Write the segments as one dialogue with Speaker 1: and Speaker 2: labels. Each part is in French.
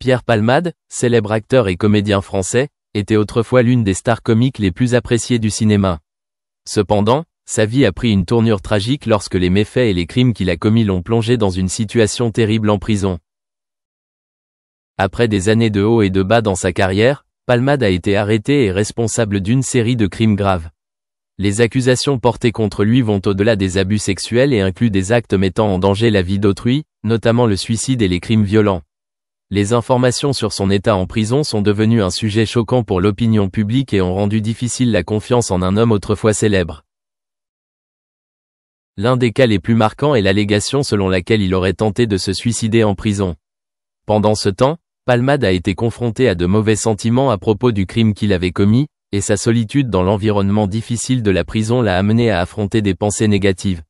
Speaker 1: Pierre Palmade, célèbre acteur et comédien français, était autrefois l'une des stars comiques les plus appréciées du cinéma. Cependant, sa vie a pris une tournure tragique lorsque les méfaits et les crimes qu'il a commis l'ont plongé dans une situation terrible en prison. Après des années de hauts et de bas dans sa carrière, Palmade a été arrêté et responsable d'une série de crimes graves. Les accusations portées contre lui vont au-delà des abus sexuels et incluent des actes mettant en danger la vie d'autrui, notamment le suicide et les crimes violents. Les informations sur son état en prison sont devenues un sujet choquant pour l'opinion publique et ont rendu difficile la confiance en un homme autrefois célèbre. L'un des cas les plus marquants est l'allégation selon laquelle il aurait tenté de se suicider en prison. Pendant ce temps, Palmade a été confronté à de mauvais sentiments à propos du crime qu'il avait commis, et sa solitude dans l'environnement difficile de la prison l'a amené à affronter des pensées négatives.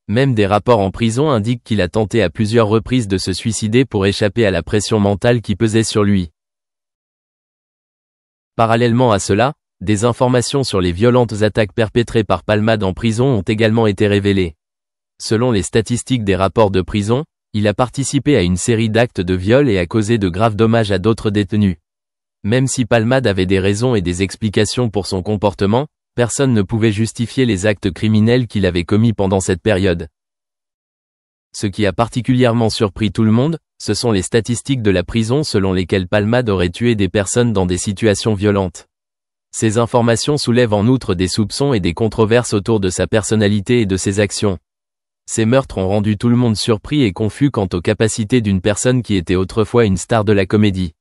Speaker 1: Même des rapports en prison indiquent qu'il a tenté à plusieurs reprises de se suicider pour échapper à la pression mentale qui pesait sur lui. Parallèlement à cela, des informations sur les violentes attaques perpétrées par Palmade en prison ont également été révélées. Selon les statistiques des rapports de prison, il a participé à une série d'actes de viol et a causé de graves dommages à d'autres détenus. Même si Palmade avait des raisons et des explications pour son comportement, personne ne pouvait justifier les actes criminels qu'il avait commis pendant cette période. Ce qui a particulièrement surpris tout le monde, ce sont les statistiques de la prison selon lesquelles Palmade aurait tué des personnes dans des situations violentes. Ces informations soulèvent en outre des soupçons et des controverses autour de sa personnalité et de ses actions. Ces meurtres ont rendu tout le monde surpris et confus quant aux capacités d'une personne qui était autrefois une star de la comédie.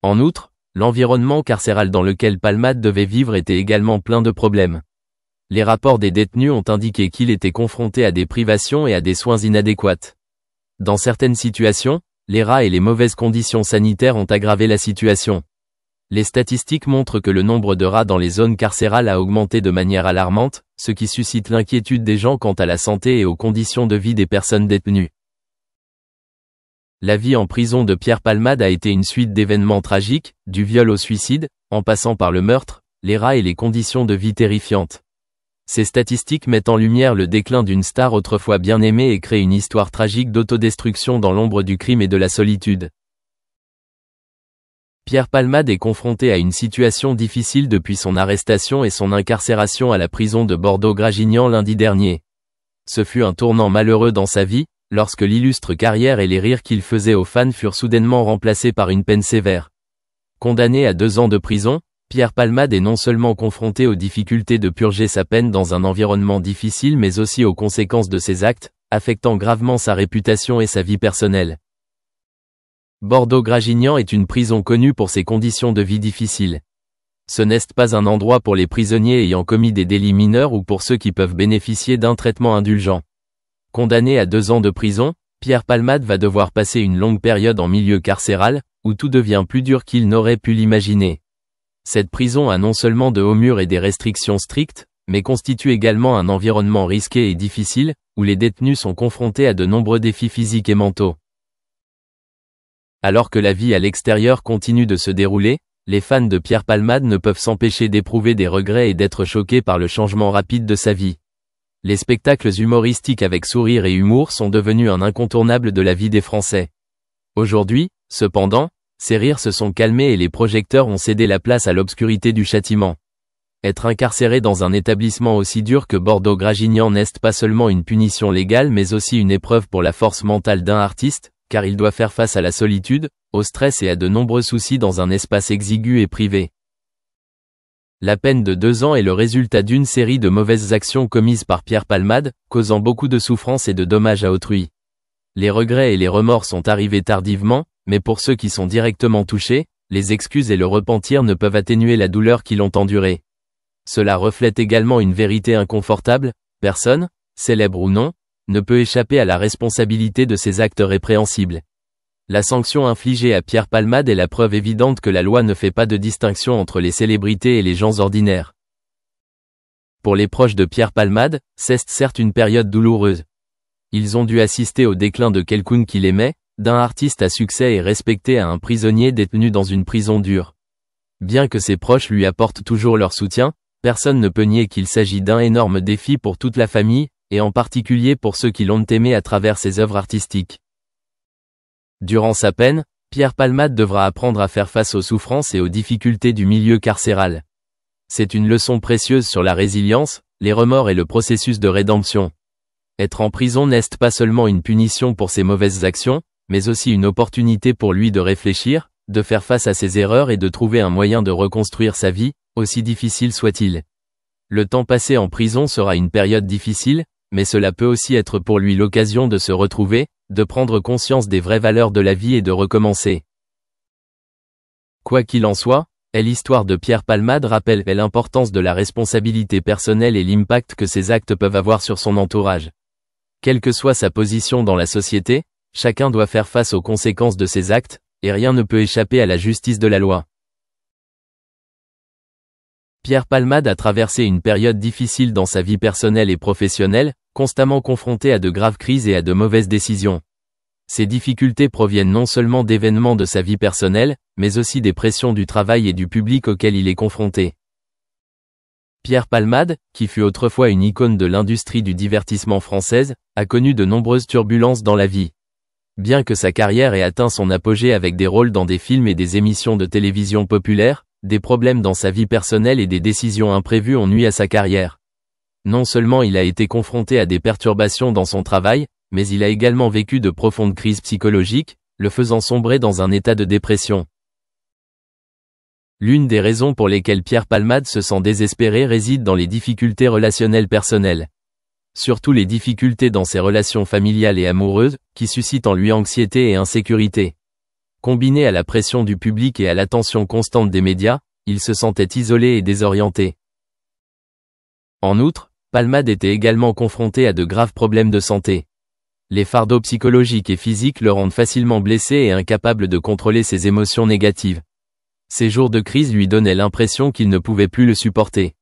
Speaker 1: En outre, l'environnement carcéral dans lequel Palmade devait vivre était également plein de problèmes. Les rapports des détenus ont indiqué qu'il était confronté à des privations et à des soins inadéquats. Dans certaines situations, les rats et les mauvaises conditions sanitaires ont aggravé la situation. Les statistiques montrent que le nombre de rats dans les zones carcérales a augmenté de manière alarmante, ce qui suscite l'inquiétude des gens quant à la santé et aux conditions de vie des personnes détenues. La vie en prison de Pierre Palmade a été une suite d'événements tragiques, du viol au suicide, en passant par le meurtre, les rats et les conditions de vie terrifiantes. Ces statistiques mettent en lumière le déclin d'une star autrefois bien aimée et créent une histoire tragique d'autodestruction dans l'ombre du crime et de la solitude. Pierre Palmade est confronté à une situation difficile depuis son arrestation et son incarcération à la prison de Bordeaux-Gragignan lundi dernier. Ce fut un tournant malheureux dans sa vie, lorsque l'illustre carrière et les rires qu'il faisait aux fans furent soudainement remplacés par une peine sévère. Condamné à 2 ans de prison, Pierre Palmade est non seulement confronté aux difficultés de purger sa peine dans un environnement difficile mais aussi aux conséquences de ses actes, affectant gravement sa réputation et sa vie personnelle. Bordeaux-Gragignan est une prison connue pour ses conditions de vie difficiles. Ce n'est pas un endroit pour les prisonniers ayant commis des délits mineurs ou pour ceux qui peuvent bénéficier d'un traitement indulgent. Condamné à 2 ans de prison, Pierre Palmade va devoir passer une longue période en milieu carcéral, où tout devient plus dur qu'il n'aurait pu l'imaginer. Cette prison a non seulement de hauts murs et des restrictions strictes, mais constitue également un environnement risqué et difficile, où les détenus sont confrontés à de nombreux défis physiques et mentaux. Alors que la vie à l'extérieur continue de se dérouler, les fans de Pierre Palmade ne peuvent s'empêcher d'éprouver des regrets et d'être choqués par le changement rapide de sa vie. Les spectacles humoristiques avec sourire et humour sont devenus un incontournable de la vie des Français. Aujourd'hui, cependant, ces rires se sont calmés et les projecteurs ont cédé la place à l'obscurité du châtiment. Être incarcéré dans un établissement aussi dur que Bordeaux-Gragignan n'est pas seulement une punition légale mais aussi une épreuve pour la force mentale d'un artiste, car il doit faire face à la solitude, au stress et à de nombreux soucis dans un espace exigu et privé. La peine de 2 ans est le résultat d'une série de mauvaises actions commises par Pierre Palmade, causant beaucoup de souffrance et de dommages à autrui. Les regrets et les remords sont arrivés tardivement, mais pour ceux qui sont directement touchés, les excuses et le repentir ne peuvent atténuer la douleur qu'ils ont endurée. Cela reflète également une vérité inconfortable, personne, célèbre ou non, ne peut échapper à la responsabilité de ces actes répréhensibles. La sanction infligée à Pierre Palmade est la preuve évidente que la loi ne fait pas de distinction entre les célébrités et les gens ordinaires. Pour les proches de Pierre Palmade, c'est certes une période douloureuse. Ils ont dû assister au déclin de quelqu'un qu'il aimait, d'un artiste à succès et respecté à un prisonnier détenu dans une prison dure. Bien que ses proches lui apportent toujours leur soutien, personne ne peut nier qu'il s'agit d'un énorme défi pour toute la famille, et en particulier pour ceux qui l'ont aimé à travers ses œuvres artistiques. Durant sa peine, Pierre Palmade devra apprendre à faire face aux souffrances et aux difficultés du milieu carcéral. C'est une leçon précieuse sur la résilience, les remords et le processus de rédemption. Être en prison n'est pas seulement une punition pour ses mauvaises actions, mais aussi une opportunité pour lui de réfléchir, de faire face à ses erreurs et de trouver un moyen de reconstruire sa vie, aussi difficile soit-il. Le temps passé en prison sera une période difficile, mais cela peut aussi être pour lui l'occasion de se retrouver, de prendre conscience des vraies valeurs de la vie et de recommencer. Quoi qu'il en soit, l'histoire de Pierre Palmade rappelle l'importance de la responsabilité personnelle et l'impact que ses actes peuvent avoir sur son entourage. Quelle que soit sa position dans la société, chacun doit faire face aux conséquences de ses actes, et rien ne peut échapper à la justice de la loi. Pierre Palmade a traversé une période difficile dans sa vie personnelle et professionnelle, constamment confronté à de graves crises et à de mauvaises décisions. Ces difficultés proviennent non seulement d'événements de sa vie personnelle, mais aussi des pressions du travail et du public auxquels il est confronté. Pierre Palmade, qui fut autrefois une icône de l'industrie du divertissement française, a connu de nombreuses turbulences dans la vie. Bien que sa carrière ait atteint son apogée avec des rôles dans des films et des émissions de télévision populaires, des problèmes dans sa vie personnelle et des décisions imprévues ont nui à sa carrière. Non seulement il a été confronté à des perturbations dans son travail, mais il a également vécu de profondes crises psychologiques, le faisant sombrer dans un état de dépression. L'une des raisons pour lesquelles Pierre Palmade se sent désespéré réside dans les difficultés relationnelles personnelles. Surtout les difficultés dans ses relations familiales et amoureuses, qui suscitent en lui anxiété et insécurité. Combiné à la pression du public et à l'attention constante des médias, il se sentait isolé et désorienté. En outre, Palmade était également confronté à de graves problèmes de santé. Les fardeaux psychologiques et physiques le rendent facilement blessé et incapable de contrôler ses émotions négatives. Ces jours de crise lui donnaient l'impression qu'il ne pouvait plus le supporter.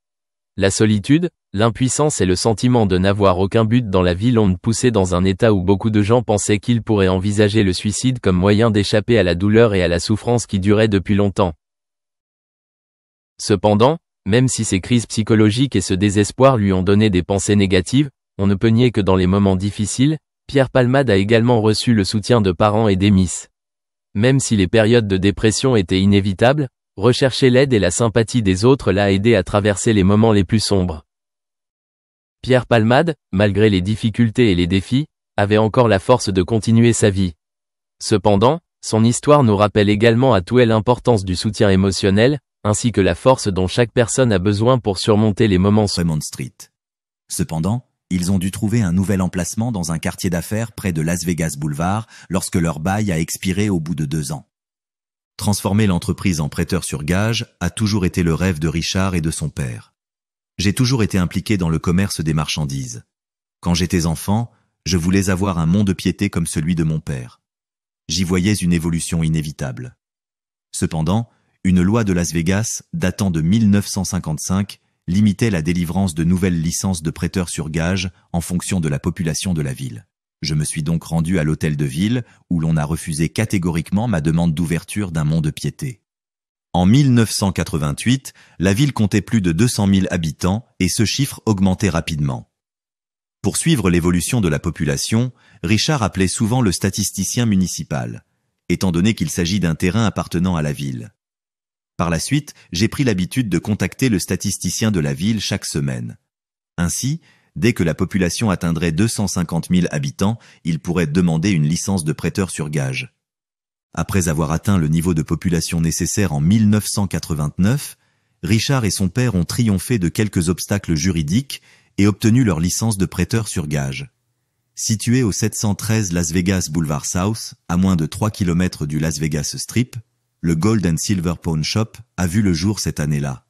Speaker 1: La solitude, l'impuissance et le sentiment de n'avoir aucun but dans la vie l'ont poussé dans un état où beaucoup de gens pensaient qu'il pourrait envisager le suicide comme moyen d'échapper à la douleur et à la souffrance qui duraient depuis longtemps. Cependant, même si ces crises psychologiques et ce désespoir lui ont donné des pensées négatives, on ne peut nier que dans les moments difficiles, Pierre Palmade a également reçu le soutien de parents et d'amis. Même si les périodes de dépression étaient inévitables, rechercher l'aide et la sympathie des autres l'a aidé à traverser les moments les plus sombres. Pierre Palmade, malgré les difficultés et les défis, avait encore la force de continuer sa vie. Cependant, son histoire nous rappelle également à tout l'importance du soutien émotionnel, ainsi que la force dont chaque personne a besoin pour surmonter les moments
Speaker 2: Fremont Street. Cependant, ils ont dû trouver un nouvel emplacement dans un quartier d'affaires près de Las Vegas Boulevard lorsque leur bail a expiré au bout de 2 ans. Transformer l'entreprise en prêteur sur gage a toujours été le rêve de Richard et de son père. J'ai toujours été impliqué dans le commerce des marchandises. Quand j'étais enfant, je voulais avoir un mont-de-piété comme celui de mon père. J'y voyais une évolution inévitable. Cependant, une loi de Las Vegas, datant de 1955, limitait la délivrance de nouvelles licences de prêteurs sur gage en fonction de la population de la ville. Je me suis donc rendu à l'hôtel de ville, où l'on a refusé catégoriquement ma demande d'ouverture d'un mont-de-piété. En 1988, la ville comptait plus de 200 000 habitants et ce chiffre augmentait rapidement. Pour suivre l'évolution de la population, Richard appelait souvent le statisticien municipal, étant donné qu'il s'agit d'un terrain appartenant à la ville. Par la suite, j'ai pris l'habitude de contacter le statisticien de la ville chaque semaine. Ainsi, dès que la population atteindrait 250 000 habitants, il pourrait demander une licence de prêteur sur gage. Après avoir atteint le niveau de population nécessaire en 1989, Richard et son père ont triomphé de quelques obstacles juridiques et obtenu leur licence de prêteur sur gage. Situé au 713 Las Vegas Boulevard South, à moins de 3 km du Las Vegas Strip, le Gold & Silver Pawn Shop a vu le jour cette année-là.